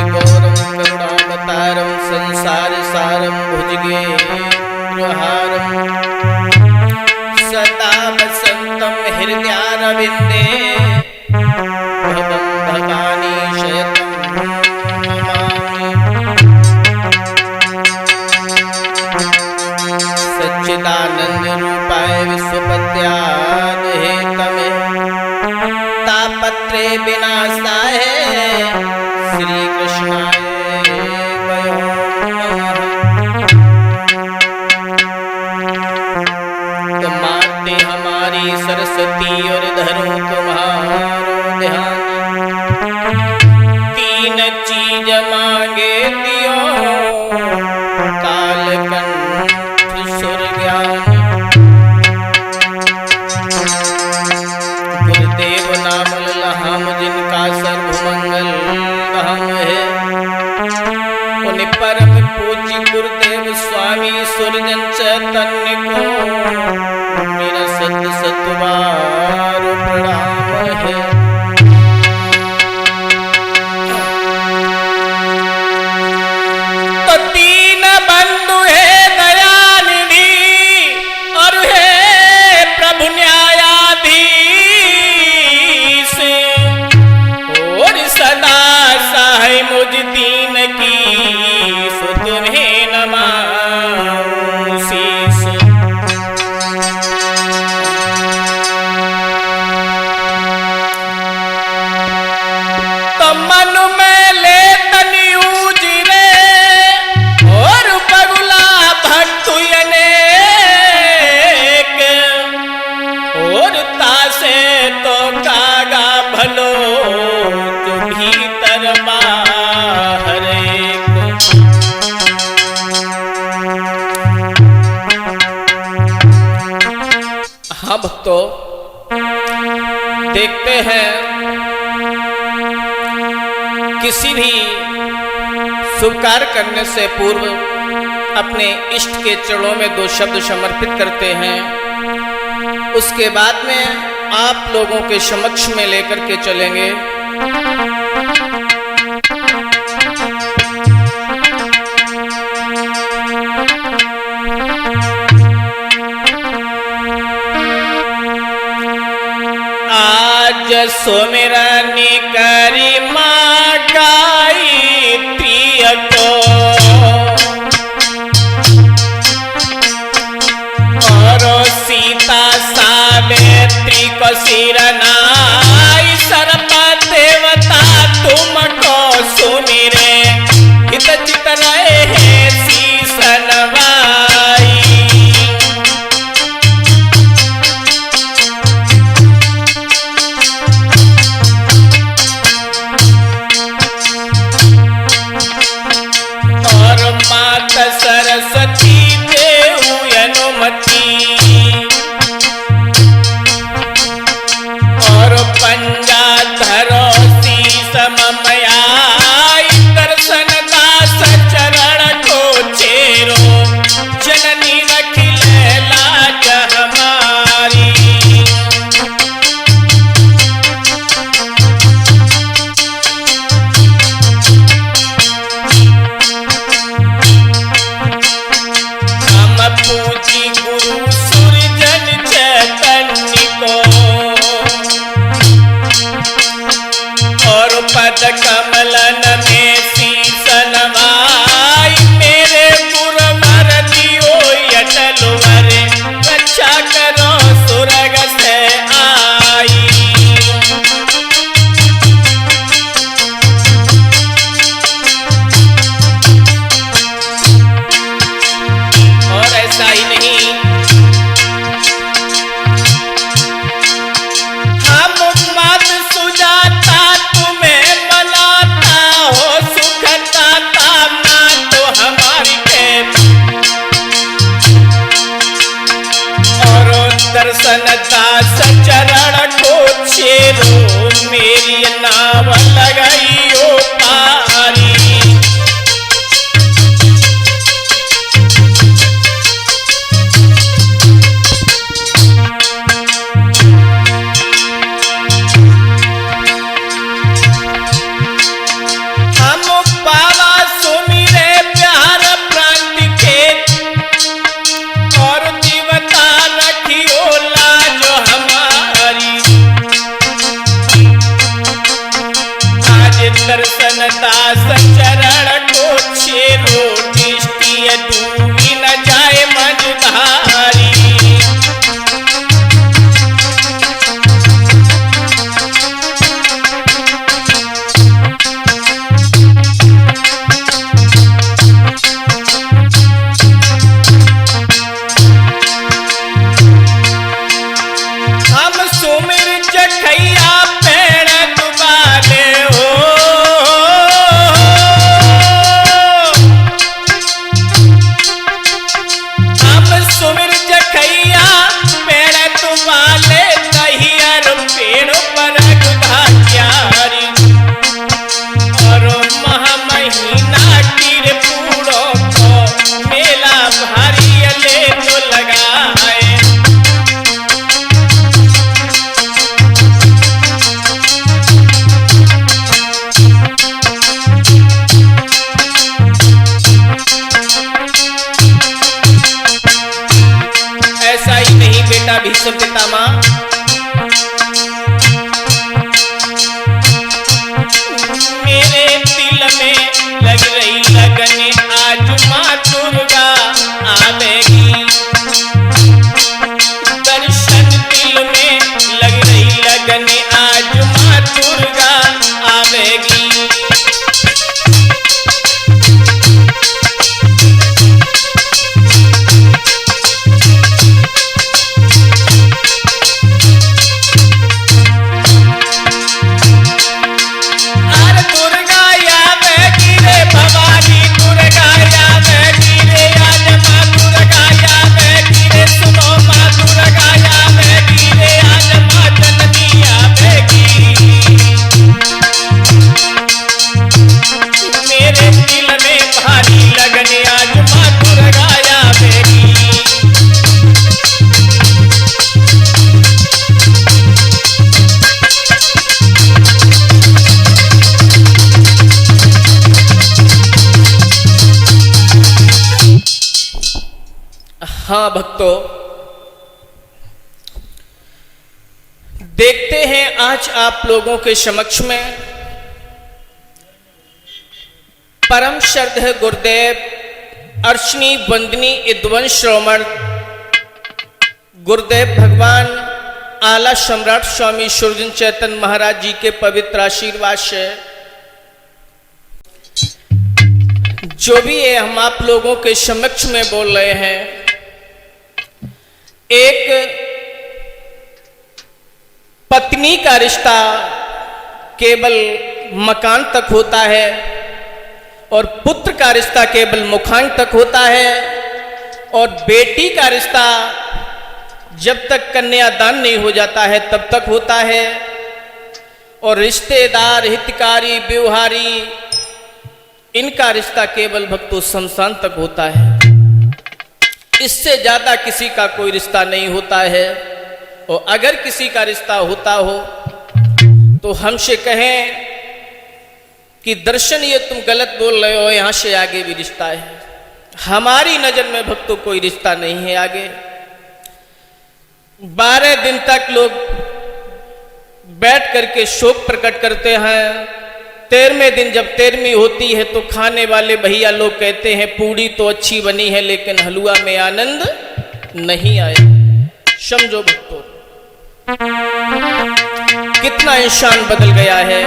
गौरं करुणावतारं संसारसारं भुजगेन्द्रहारं सदा वसन्तं हृदयारविन्दे भवं भवानी शयतं नमामि। सच्चिदानंद रूपाय विश्वपत्याद हेतवे तापत्रे विनाशाय श्री कृष्णाय वयं नमः। तुम माते हमारी सरस्वती और धरो तुम्हारो ध्यान। तीन चीज मांगे दियो कालकंठ सुर ज्ञान। गुरुदेव नाम लहाम जिनका सर्वमंगल हम है। उन्हें परम पूज्य गुरुदेव स्वामी सुरजन चैतन्य को मेरा सत सतबार प्रणाम है। तो तीन बंधु है दयानिधि और है प्रभु न्यायाधीश और सदा सहाय मुझ दीन की सो तुम्हें नमाऊं शीश। तो मन में ले तनियूज रे और बगुला भक्तु अनेक और तासे तो कागा भलो जो भीतर बाहर एक। हाँ भक्तों, देखते हैं किसी भी शुभ कार्य करने से पूर्व अपने इष्ट के चरणों में 2 शब्द समर्पित करते हैं। उसके बाद में आप लोगों के समक्ष में लेकर के चलेंगे। आज सुमिरनी करी माँ गायत्री को और सीता सावित्री को सिरनाई। सर्प देवता तुमको सुनि रे हित चित रहे हैं शीस नवाई। और मात सरस्वती देहु अनुमति और पंजा धरो शीस ममयाई। दर्शन दास चरण को चेरो जननी रखिल लाज हमारी। हम पूजी गुरु सुरजन चैतन्य को और पद कमलन में शीस नवाई। मेरे गुरुवर दियो यटलवर रक्षा करो सुरग से आई। और ऐसा ही नहीं, हम मत सुजाता तुम्हें मनाता हो सुखता कामना तो हमारी है। और दर्शन दास चरण को चेरो मेरी नाव लगाइयो पारी। हम दर्शन दास चरण को छेरो दृष्टि डूबी न जाए मझधारी। हम सुमिर जखैया पेड़ दुबाले हो, हम सुमिर जखैया पेड़ दुबाले दहियर पेड़ पर गुधाचारी। और महामहीना कीर पूड़ों को मेला भारी ले तो लगाए। ऐसा ही नहीं बेटा भीष्म पितामह, मेरे दिल में लग रही लगन आज माँ दुर्गा आवेगी। दर्शन दिल में लग रही लगन आज माँ दुर्गा आवेगी। हाँ भक्तों, देखते हैं आज आप लोगों के समक्ष में परम श्रद्धेय गुरुदेव अर्चनी वंदनी विद्वंस श्रोमण गुरुदेव भगवान आला सम्राट स्वामी सुरजन चैतन्य महाराज जी के पवित्र आशीर्वाद से जो भी है हम आप लोगों के समक्ष में बोल रहे हैं। एक पत्नी का रिश्ता केवल मकान तक होता है और पुत्र का रिश्ता केवल मुखान तक होता है, और बेटी का रिश्ता जब तक कन्यादान नहीं हो जाता है तब तक होता है, और रिश्तेदार हितकारी व्यवहारी इनका रिश्ता केवल भक्तों शमशान तक होता है। इससे ज्यादा किसी का कोई रिश्ता नहीं होता है। और अगर किसी का रिश्ता होता हो तो हमसे कहें कि दर्शन ये तुम गलत बोल रहे हो, यहां से आगे भी रिश्ता है। हमारी नजर में भक्तों कोई रिश्ता नहीं है आगे। 12 दिन तक लोग बैठ करके शोक प्रकट करते हैं। 13वें दिन जब 13वीं होती है तो खाने वाले भैया लोग कहते हैं पूड़ी तो अच्छी बनी है लेकिन हलवा में आनंद नहीं आया। समझो भक्तों कितना इंसान बदल गया है,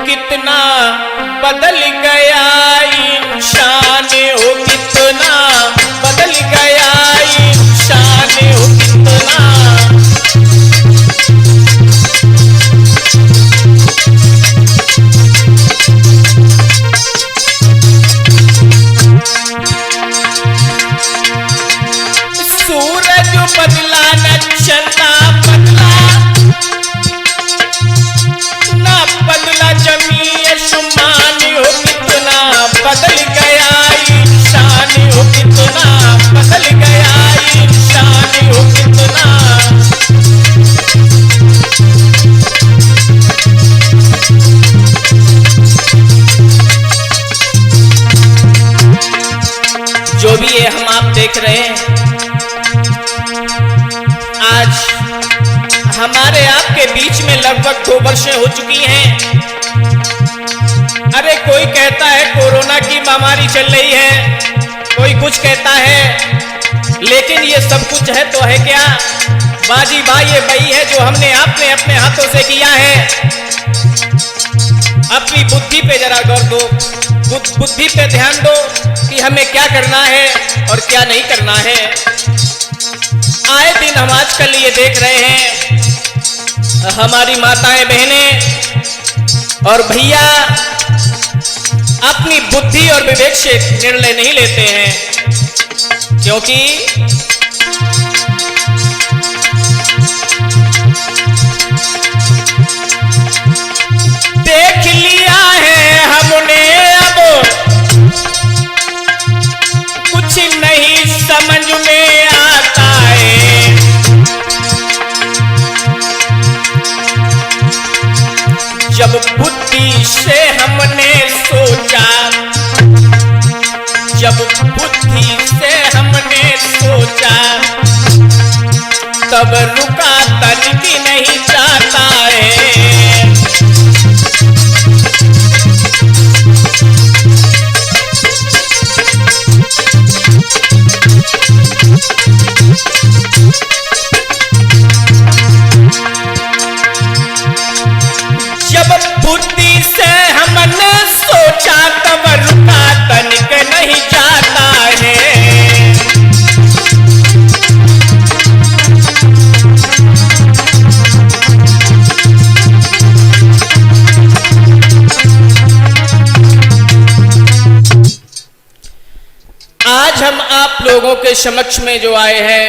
कितना बदल गया इंसान हो, कितना बदल गया इंसान हो, कितना सूरज बदला न चंदा बदला, ना बदला जमीन आसमान हो, कितना बदल गया इंसान हो, कितना बदल गया इंसान हो, कितना। जो भी है हम आप देख रहे हैं, आज हमारे आपके बीच में लगभग 2 वर्षें हो चुकी हैं। अरे कोई कहता है कोरोना की महामारी चल रही है, कोई कुछ कहता है, लेकिन ये सब कुछ है तो है क्या? बाजी भाई ये वही है जो हमने आपने अपने हाथों से किया है। अपनी बुद्धि पे जरा गौर दो, बुद्धि पे ध्यान दो कि हमें क्या करना है और क्या नहीं करना है। आए दिन हम आजकल ये देख रहे हैं, हमारी माताएं बहनें और भैया अपनी बुद्धि और विवेक से निर्णय नहीं लेते हैं, क्योंकि देख लिया है हमने अब कुछ नहीं समझ में आता है। जब बुद्धि से हमने सोचा, जब बुद्धि से हमने सोचा, तब रुका तनिक नहीं जाता है। जब बुद्धि से हमने सोचा तब रुका तनिक नहीं जाता है। आज हम आप लोगों के समक्ष में जो आए हैं,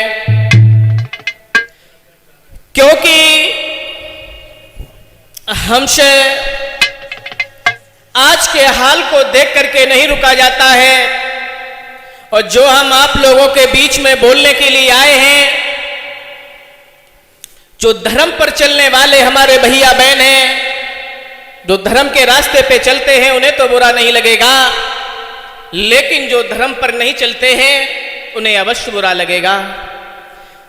क्योंकि हमसे आज के हाल को देख करके नहीं रुका जाता है, और जो हम आप लोगों के बीच में बोलने के लिए आए हैं, जो धर्म पर चलने वाले हमारे भैया बहन हैं, जो धर्म के रास्ते पे चलते हैं, उन्हें तो बुरा नहीं लगेगा, लेकिन जो धर्म पर नहीं चलते हैं उन्हें अवश्य बुरा लगेगा।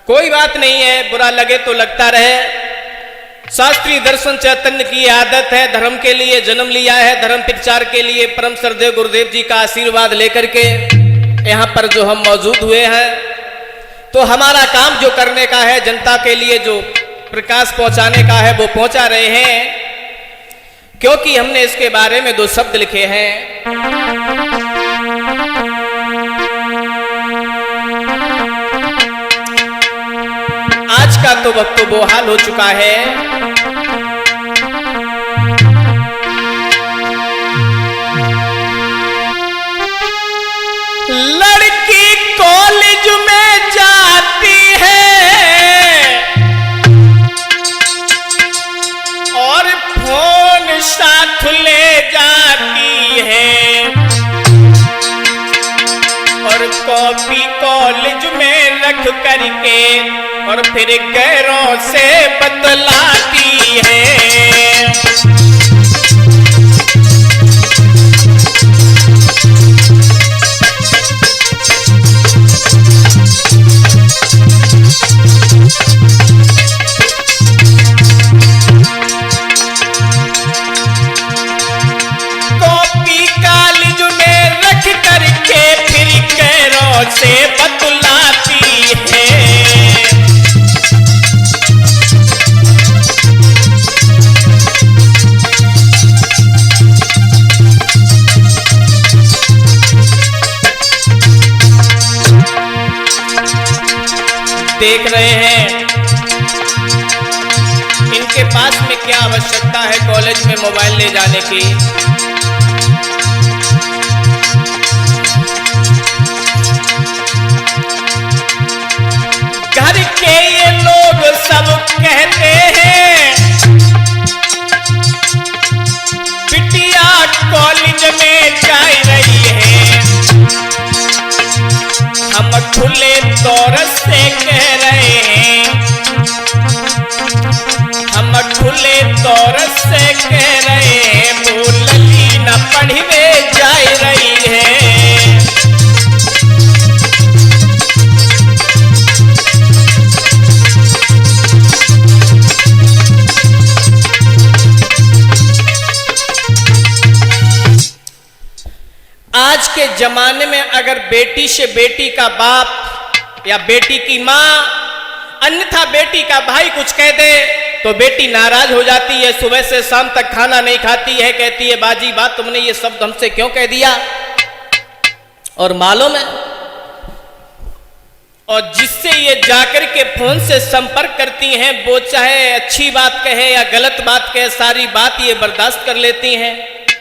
कोई बात नहीं है, बुरा लगे तो लगता रहे। शास्त्रीय दर्शन चैतन्य की आदत है, धर्म के लिए जन्म लिया है, धर्म प्रचार के लिए परम श्रद्धेय गुरुदेव जी का आशीर्वाद लेकर के यहाँ पर जो हम मौजूद हुए हैं, तो हमारा काम जो करने का है, जनता के लिए जो प्रकाश पहुंचाने का है, वो पहुंचा रहे हैं, क्योंकि हमने इसके बारे में 2 शब्द लिखे हैं। आज का तो वक्त वो हाल हो चुका है, लड़की कॉलेज में जाती है और फोन साथ ले जाती है, और कॉपी कॉलेज में रख करके और फिर गैरों से बतलाती है। कॉपी कॉलेज में रख करके फिर गैरों से बतलाती है। देख रहे हैं इनके पास में क्या आवश्यकता है कॉलेज में मोबाइल ले जाने की। घर के ये लोग सब कहते हैं बिटिया कॉलेज में जा रही है। हम खुले तौर से कह रहे हैं, हम खुले तौर से कह रहे हैं, वो लली न पढ़वे जा रही है। जमाने में अगर बेटी से बेटी का बाप या बेटी की माँ अन्यथा बेटी का भाई कुछ कह दे तो बेटी नाराज हो जाती है, सुबह से शाम तक खाना नहीं खाती है, कहती है बाजी बात तुमने ये शब्द हमसे क्यों कह दिया। और मालूम है, और जिससे ये जाकर के फोन से संपर्क करती हैं वो चाहे अच्छी बात कहे या गलत बात कहे, सारी बात ये बर्दाश्त कर लेती हैं।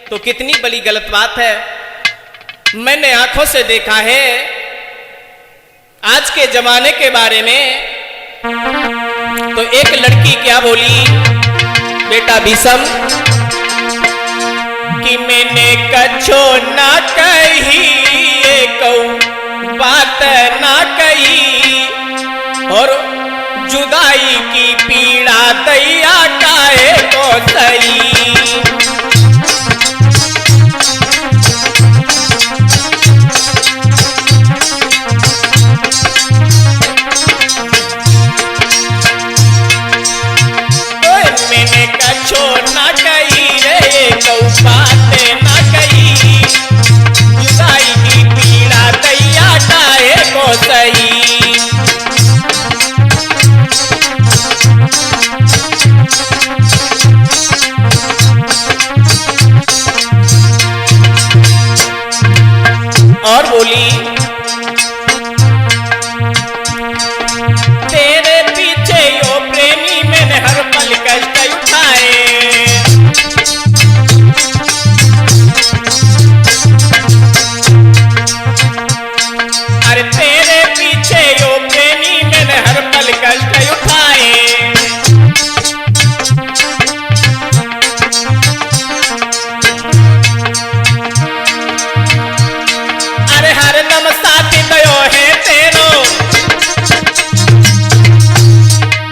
तो कितनी बड़ी गलत बात है। मैंने आंखों से देखा है आज के जमाने के बारे में। तो एक लड़की क्या बोली, बेटा भीषम, कि मैंने कछो ना कही, एक बात ना कही, और जुदाई की पीड़ा दैया काहे को सही। मैंने कछो ना कही रे, बात ना कही, जुदाई की पीड़ा दैया काहे को सही। और बोली, तेरे पीछे यो प्रेमी मैंने हर पल कष्ट उठाए, अरे तेरे पीछे यो प्रेमी मैंने हर पल कष्ट उठाए। अरे हर दम साथ दयो है तेरो,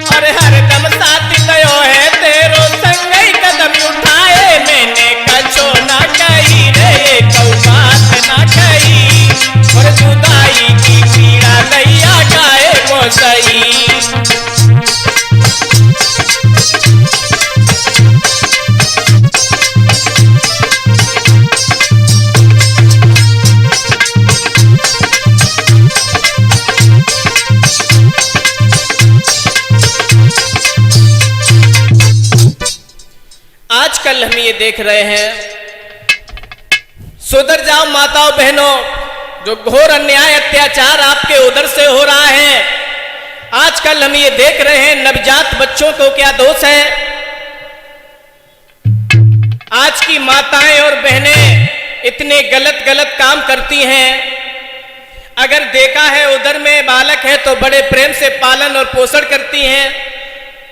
अरे हर दम साथ दयो है तेरो, संगई कदम उठाए। मैंने कछो ना कही रे, बात ना कही, और जुदाई की पीड़ा दैया काहे को सही। आजकल हम ये देख रहे हैं, सुधर जाओ माताओं बहनों, जो घोर अन्याय अत्याचार आपके उधर से हो रहा है। आजकल हम ये देख रहे हैं नवजात बच्चों को क्या दोष है। आज की माताएं और बहनें इतने गलत गलत काम करती हैं। अगर देखा है उधर में बालक है तो बड़े प्रेम से पालन और पोषण करती हैं,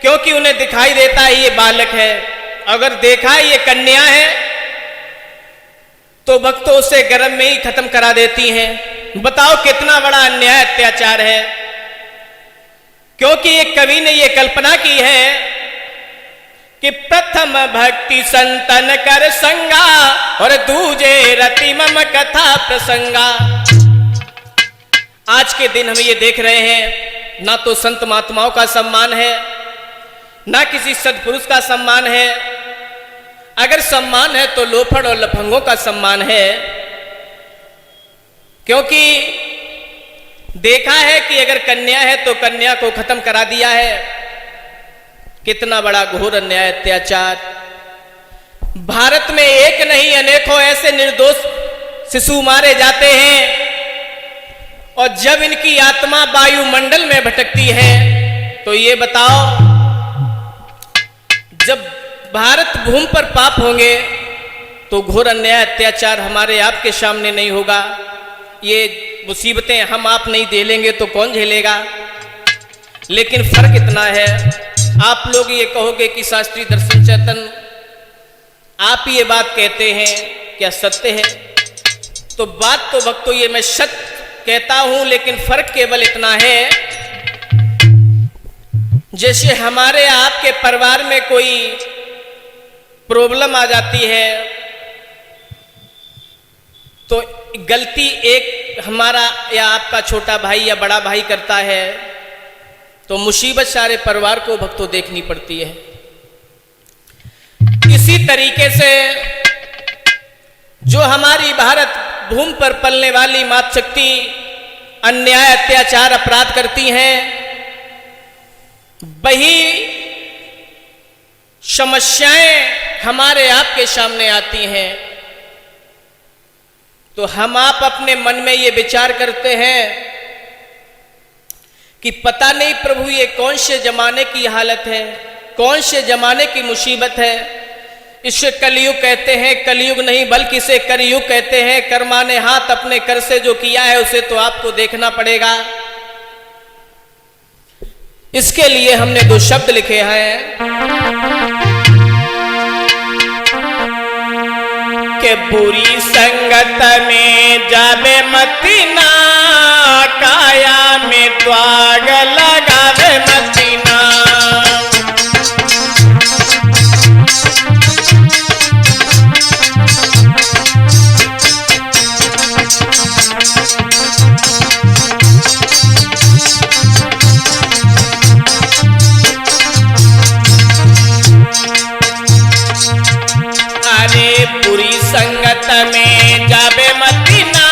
क्योंकि उन्हें दिखाई देता है ये बालक है। अगर देखा है ये कन्या है तो भक्तों उसे गर्भ में ही खत्म करा देती हैं। बताओ कितना बड़ा अन्याय अत्याचार है। क्योंकि एक कवि ने ये कल्पना की है कि प्रथम भक्ति संतन कर संगा, और दूजे रति मम कथा प्रसंगा। आज के दिन हम ये देख रहे हैं, ना तो संत महात्माओं का सम्मान है, ना किसी सदपुरुष का सम्मान है। अगर सम्मान है तो लोफड़ और लफंगों का सम्मान है। क्योंकि देखा है कि अगर कन्या है तो कन्या को खत्म करा दिया है। कितना बड़ा घोर अन्याय अत्याचार। भारत में एक नहीं अनेकों ऐसे निर्दोष शिशु मारे जाते हैं, और जब इनकी आत्मा वायुमंडल में भटकती है तो ये बताओ, जब भारत भूमि पर पाप होंगे तो घोर अन्याय अत्याचार हमारे आपके सामने नहीं होगा। ये मुसीबतें हम आप नहीं झेलेंगे तो कौन झेलेगा। लेकिन फर्क इतना है, आप लोग ये कहोगे कि शास्त्री दर्शन चेतन आप ये बात कहते हैं क्या सत्य है? तो बात तो भक्तों ये मैं सत्य कहता हूं, लेकिन फर्क केवल इतना है, जैसे हमारे आपके परिवार में कोई प्रॉब्लम आ जाती है तो गलती एक हमारा या आपका छोटा भाई या बड़ा भाई करता है तो मुसीबत सारे परिवार को भक्तों देखनी पड़ती है। इसी तरीके से जो हमारी भारत भूमि पर पलने वाली मातृशक्ति अन्याय अत्याचार अपराध करती हैं, वही समस्याएं हमारे आपके सामने आती हैं, तो हम आप अपने मन में ये विचार करते हैं कि पता नहीं प्रभु ये कौन से जमाने की हालत है, कौन से जमाने की मुसीबत है। इसे कलयुग कहते हैं, कलयुग नहीं बल्कि इसे करयुग कहते हैं। कर्माने हाथ अपने कर से जो किया है उसे तो आपको देखना पड़ेगा। इसके लिए हमने दो शब्द लिखे हैं कि बुरी संगत में जावे मती ना, काया में द्वाग लगावे मती ना। बुरी संगत में जावे मती ना,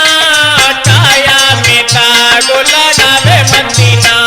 काया में दाग लगावे मती ना।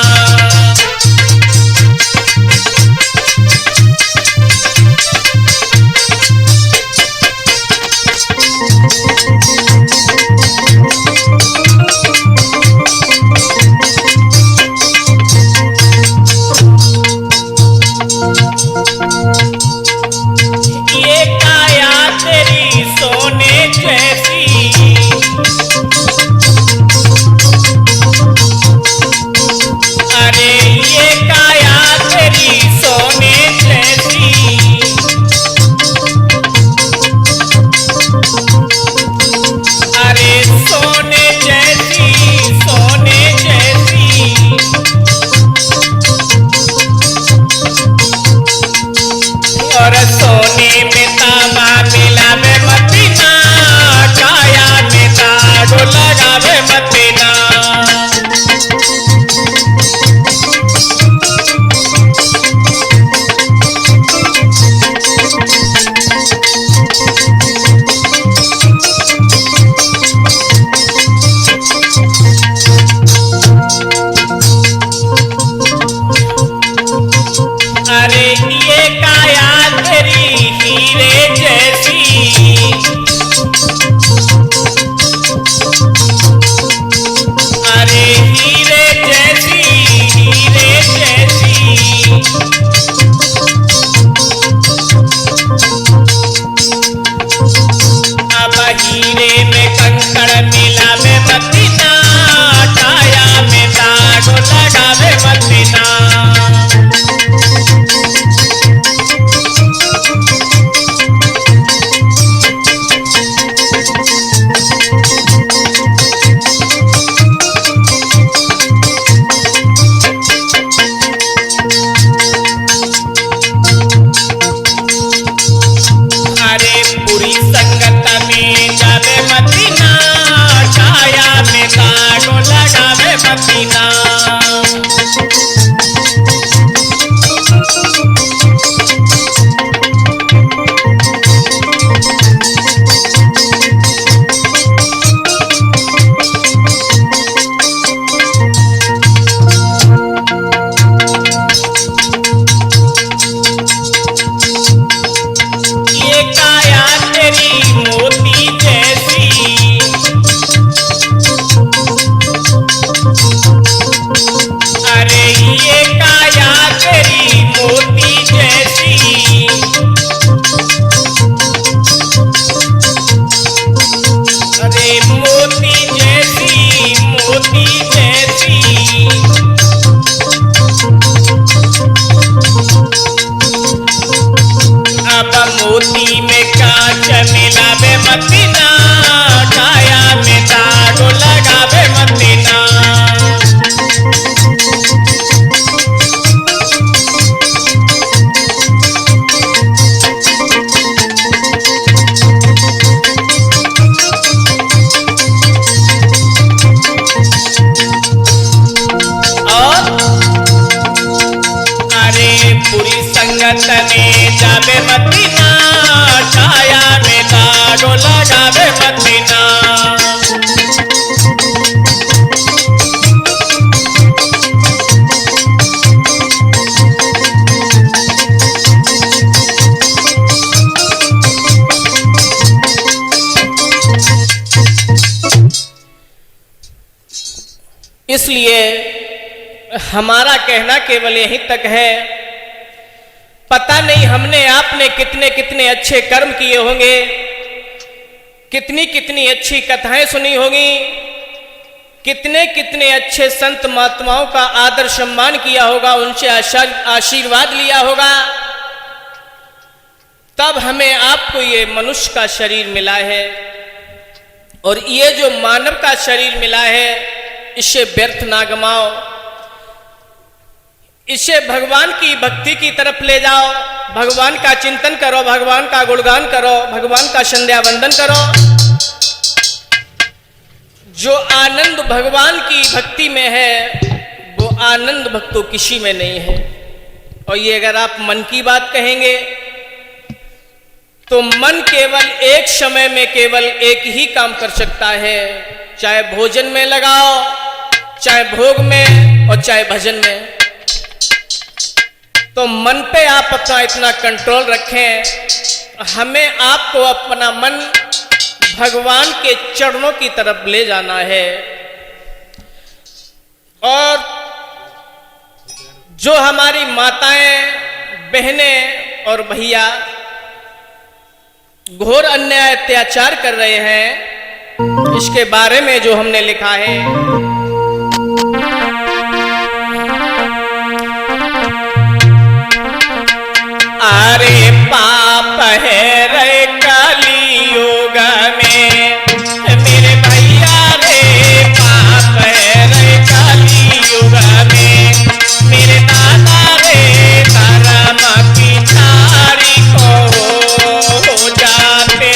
मोती में कांच मिलावे मती ना, काया में दाग लगावे मती ना। बुरी संगत में जावे मती ना, छाया में दाग लगावे मती ना। इसलिए हमारा कहना केवल यहीं तक है। पता नहीं हमने आपने कितने कितने अच्छे कर्म किए होंगे, कितनी कितनी अच्छी कथाएं सुनी होंगी, कितने कितने अच्छे संत महात्माओं का आदर सम्मान किया होगा, उनसे आशीर्वाद लिया होगा, तब हमें आपको ये मनुष्य का शरीर मिला है। और ये जो मानव का शरीर मिला है, इसे व्यर्थ ना गमाओ, इसे भगवान की भक्ति की तरफ ले जाओ, भगवान का चिंतन करो, भगवान का गुणगान करो, भगवान का संध्या वंदन करो। जो आनंद भगवान की भक्ति में है, वो आनंद भक्तों किसी में नहीं है। और ये अगर आप मन की बात कहेंगे तो मन केवल एक समय में केवल एक ही काम कर सकता है, चाहे भोजन में लगाओ, चाहे भोग में, और चाहे भजन में। तो मन पे आप अपना इतना कंट्रोल रखें। हमें आपको अपना मन भगवान के चरणों की तरफ ले जाना है। और जो हमारी माताएं, बहनें और भैया घोर अन्याय अत्याचार कर रहे हैं, इसके बारे में जो हमने लिखा है, अरे पाप है रे कलियुग में, मेरे भैया रे पाप है रे कलियुग में, मेरे दादा रे धर्म पिछाड़ी को हो जाते।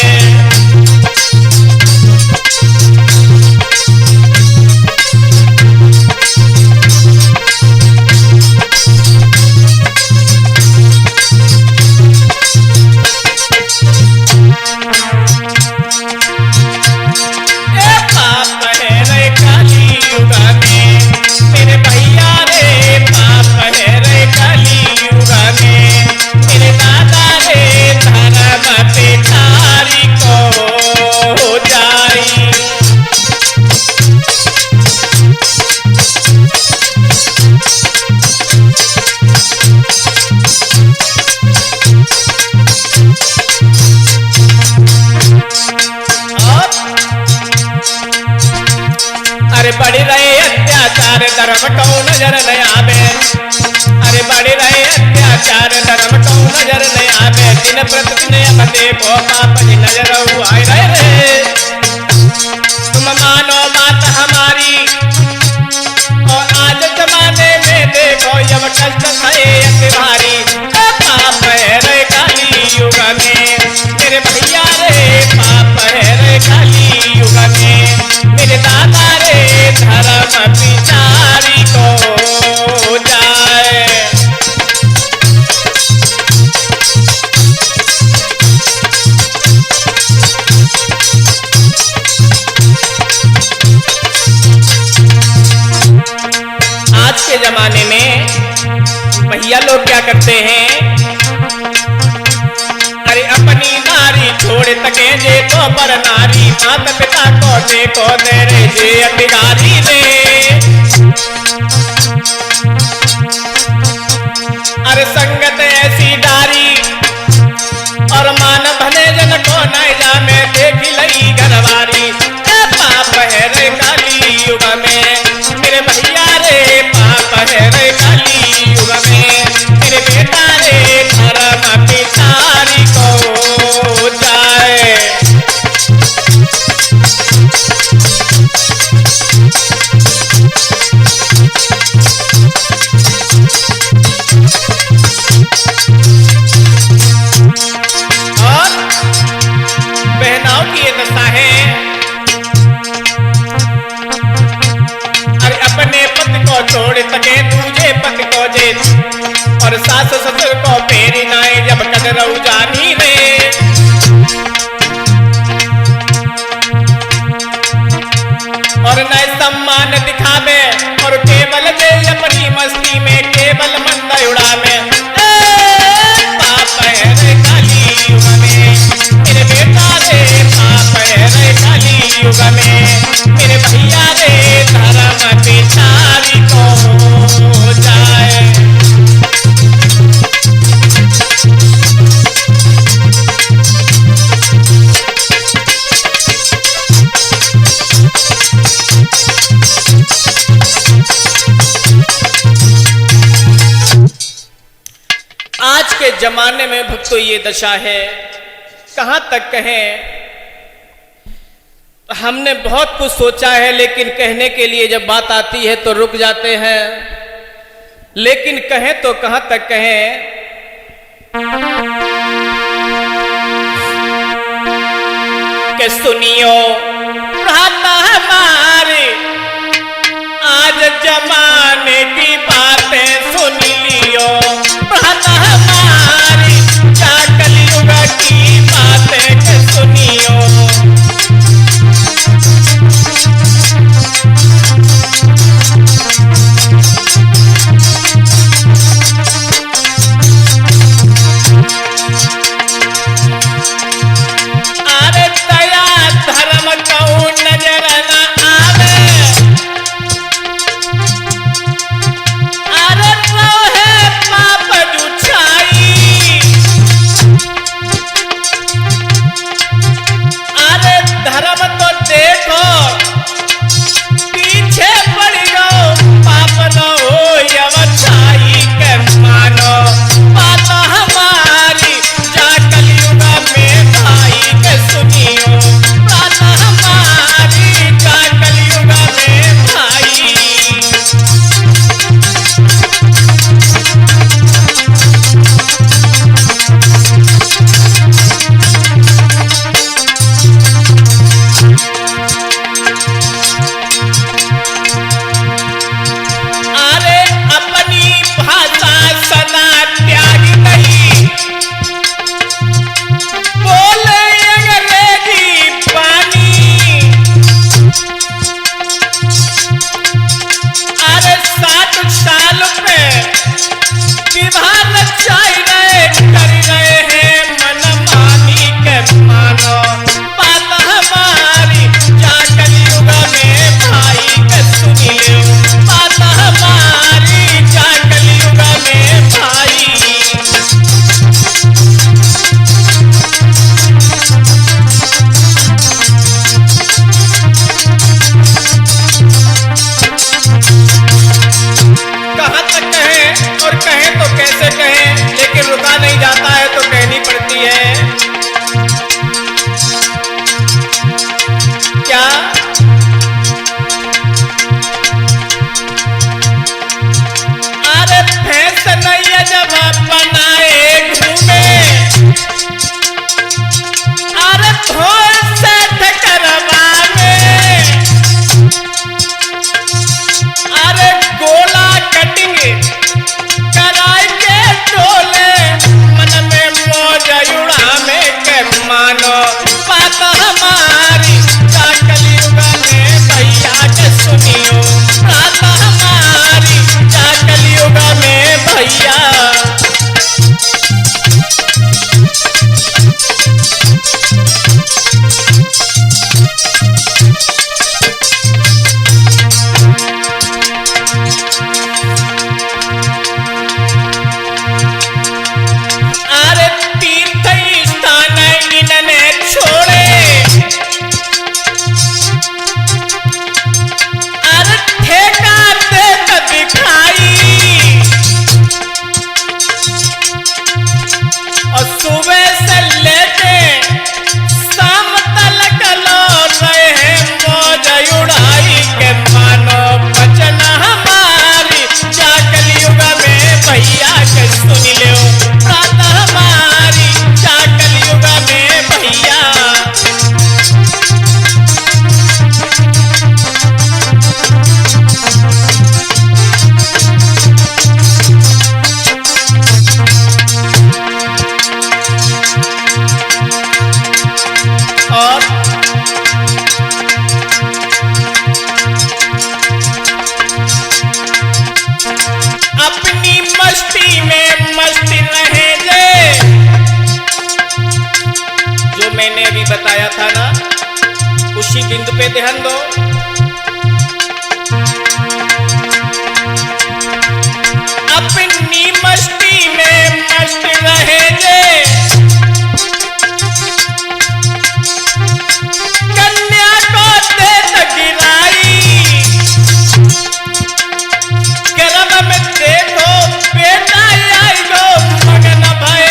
बड़े रहे अत्याचार धर्म को नजर न आवे, अरे बड़े रहे अत्याचार धर्म को नजर न आवे, दिन प्रतिदिन अब देखो पाप की नजर आए रहे। तुम मानो बात हमारी, और आज जमाने में देखो जब कष्ट सहे अति भारी, पाप है रे कलियुग में, मेरे भैया रे पाप है रे कलियुग में, मेरे दादा रे धर्म पिछाड़ी को जाए। आज के जमाने में भैया लोग क्या करते हैं, अरे अपनी नारी छोड़ तके जे तो पर नारी, माता पिता को देखो दे रे जे अधिकारी ने, अरे संगत ऐसी डारी, और मान भले जन को न जामे देखी लई घरवारी, पाप है रे कलियुग में, मेरे भैया रे पाप है रे कलियुग में, मेरे बेटा रे धर्म पिछाड़ी को जाए। और बहनाओं की ये दशा है, अरे अपने पति को छोड़ सके दूजे पति को जे, और सास ससुर को फेरी नाए जब कदर जानी रे, और नए सम्मान दिखावे, और केवल दे अपनी मस्ती में केवल मंदा उड़ावे, पाप है रे कलियुग में, मेरे बेटा रे पाप है रे कलियुग में, मेरे भैया रे धर्म पिछाड़ी के जमाने में भक्तों ये दशा है, कहां तक कहें। हमने बहुत कुछ सोचा है, लेकिन कहने के लिए जब बात आती है तो रुक जाते हैं। लेकिन कहें तो कहां तक कहें। कि सुनियो भ्राता हमारे, आज जमाने की बातें सुन लियो। भ्राता हमारी क्या कलयुग की बातें के सुनियो। अरे दया धर्म कहूँ नजर न आवे। अरे रोहे पाप जुछाई। अरे धर्म तो देखो पीछे पड़ गो, पाप न हो यवछाई के मानो। बात हमारी जा कलयुग में भाई के सुनियो। बात हमारी जा कलयुग में भाई। अरे अपनी भाषा सदा त्याग नहीं, बोले अंग्रेजी पानी। अरे 60 साल पे विवाह रचाई रहे, कर रहे हैं मनमानी के मानो। बात हमारी जा कलयुग में भाई के सुनी लो। बात हमारी जा कलयुग में भाई। कहां तक कहें और कहें तो कैसे कहें, लेकिन रुका नहीं जाता है तो कहनी पड़ती है। क्या अरे भैंस नहीं जब बनाए घूमे। अरे भोर से करवावे। अरे गोला कटिंग कराए के टोले, मन में मौज उड़ा में के मानो। बात हमारी जा कलयुग में भैया के सुनियो। बात हमारी जा कलयुग में भैया। अरे तीर्थ स्थान इन्होंने छोड़े। अरे ठेका देख दिखाई। और सुबह से लेके शाम तक लो रहे हैं मौज उड़ाई के मानो। बचन हमारी जा कलयुग में भैया के सुन लो। बात हमारी जा कलयुग में भैया। और अपनी मस्ती में मस्ती रहे जे। जो मैंने अभी बताया था ना, उसी बिंदु पे ध्यान दो। अपनी मस्ती में मस्त रहे जे। कन्या को देत गिराई। गर्भ में देखो बेटा आई गो, मगन भय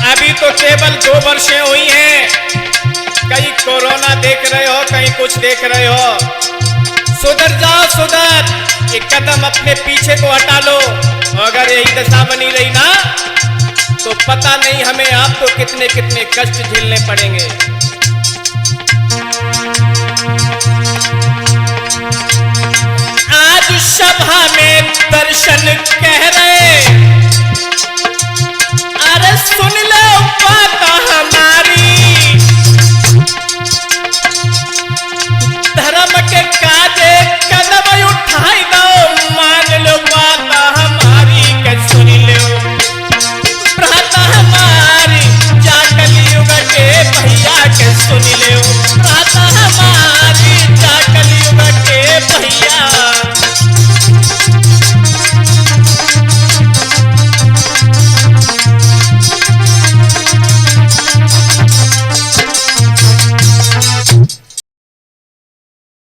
अभी तो केवल 2 वर्षें हुई हैं, कहीं कोरोना देख रहे हो, कहीं कुछ देख रहे हो। सुधर जाओ, सुधर, ये कदम अपने पीछे को हटा लो। अगर यही दशा बनी रही ना तो पता नहीं हमें आपको कितने कितने कष्ट झेलने पड़ेंगे। आज सभा में दर्शन कह रहे, अरे सुन लो